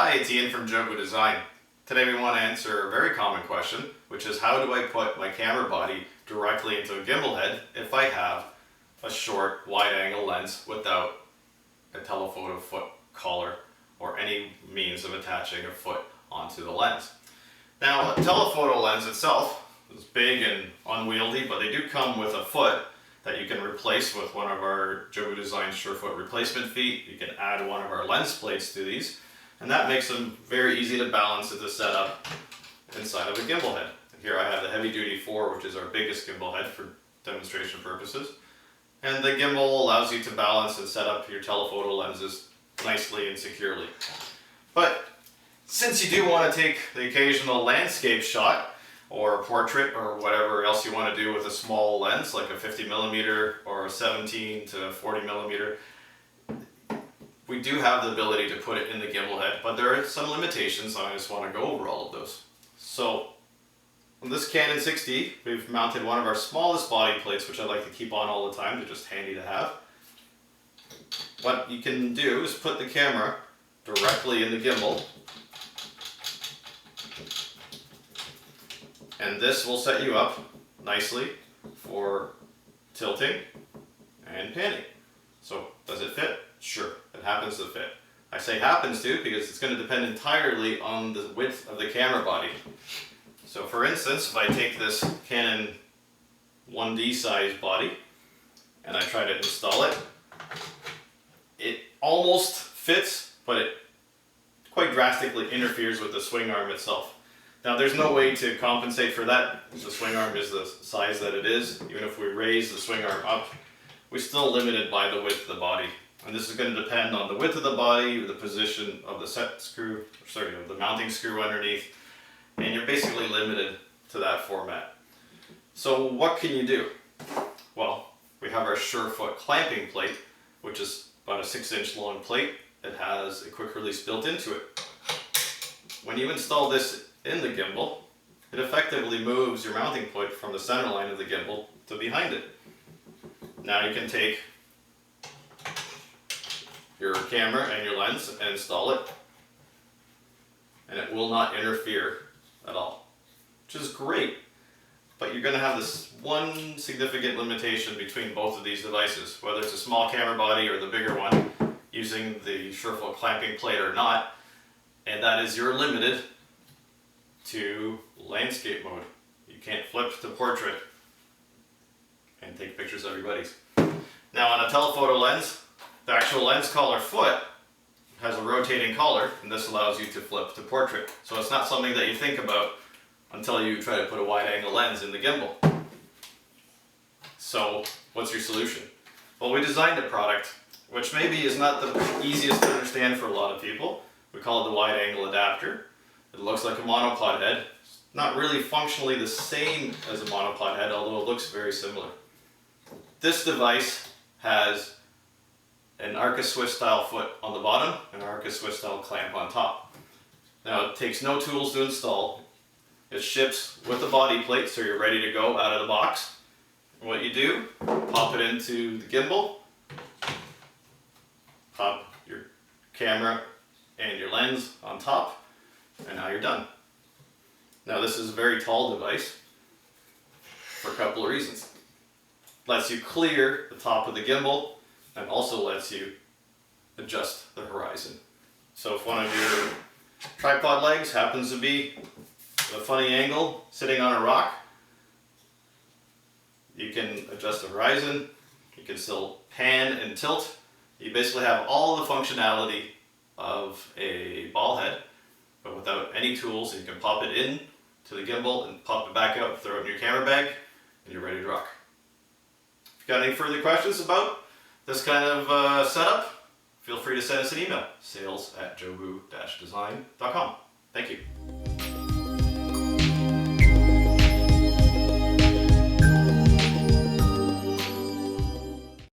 Hi, it's Ian from Jobu Design. Today we want to answer a very common question, which is how do I put my camera body directly into a gimbal head if I have a short wide-angle lens without a telephoto foot collar or any means of attaching a foot onto the lens. Now, a telephoto lens itself is big and unwieldy, but they do come with a foot that you can replace with one of our Jobu Design Surefoot replacement feet. You can add one of our lens plates to these, and that makes them very easy to balance and to set up inside of a gimbal head. Here I have the Heavy Duty 4, which is our biggest gimbal head for demonstration purposes. And the gimbal allows you to balance and set up your telephoto lenses nicely and securely. But since you do want to take the occasional landscape shot or portrait or whatever else you want to do with a small lens like a 50mm or a 17 to 40mm, we do have the ability to put it in the gimbal head, but there are some limitations, and I just want to go over all of those. So on this Canon 6D, we've mounted one of our smallest body plates, which I like to keep on all the time. They're just handy to have. What you can do is put the camera directly in the gimbal, and this will set you up nicely for tilting and panning. So does it fit? Sure, it happens to fit. I say happens to because it's going to depend entirely on the width of the camera body. So for instance, if I take this Canon 1D size body and I try to install it, it almost fits, but it quite drastically interferes with the swing arm itself. Now there's no way to compensate for that. The swing arm is the size that it is. Even if we raise the swing arm up, we're still limited by the width of the body. And this is going to depend on the width of the body, the position of the of the mounting screw underneath, and you're basically limited to that format. So what can you do? Well, we have our Surefoot clamping plate, which is about a 6-inch long plate. It has a quick release built into it. When you install this in the gimbal, it effectively moves your mounting point from the center line of the gimbal to behind it. Now you can take your camera and your lens and install it, and it will not interfere at all, which is great. But you're going to have this one significant limitation between both of these devices, whether it's a small camera body or the bigger one, using the Surefoot clamping plate or not, and that is you're limited to landscape mode. You can't flip to portrait and take pictures of your buddies. Now on a telephoto lens, the actual lens collar foot has a rotating collar, and this allows you to flip to portrait. So it's not something that you think about until you try to put a wide-angle lens in the gimbal. So what's your solution? Well, we designed a product which maybe is not the easiest to understand for a lot of people. We call it the wide-angle adapter. It looks like a monopod head. It's not really functionally the same as a monopod head, although it looks very similar. This device has an Arca Swiss style foot on the bottom and an Arca Swiss style clamp on top. Now it takes no tools to install. It ships with the body plate, so you're ready to go out of the box. And what you do, pop it into the gimbal, pop your camera and your lens on top, and now you're done. Now this is a very tall device for a couple of reasons. Lets you clear the top of the gimbal and also lets you adjust the horizon. So if one of your tripod legs happens to be at a funny angle sitting on a rock, you can adjust the horizon, you can still pan and tilt. You basically have all the functionality of a ball head, but without any tools. You can pop it in to the gimbal and pop it back out, throw it in your camera bag, and you're ready to rock. If you've got any further questions about this kind of setup, feel free to send us an email, sales@jobu-design.com. Thank you.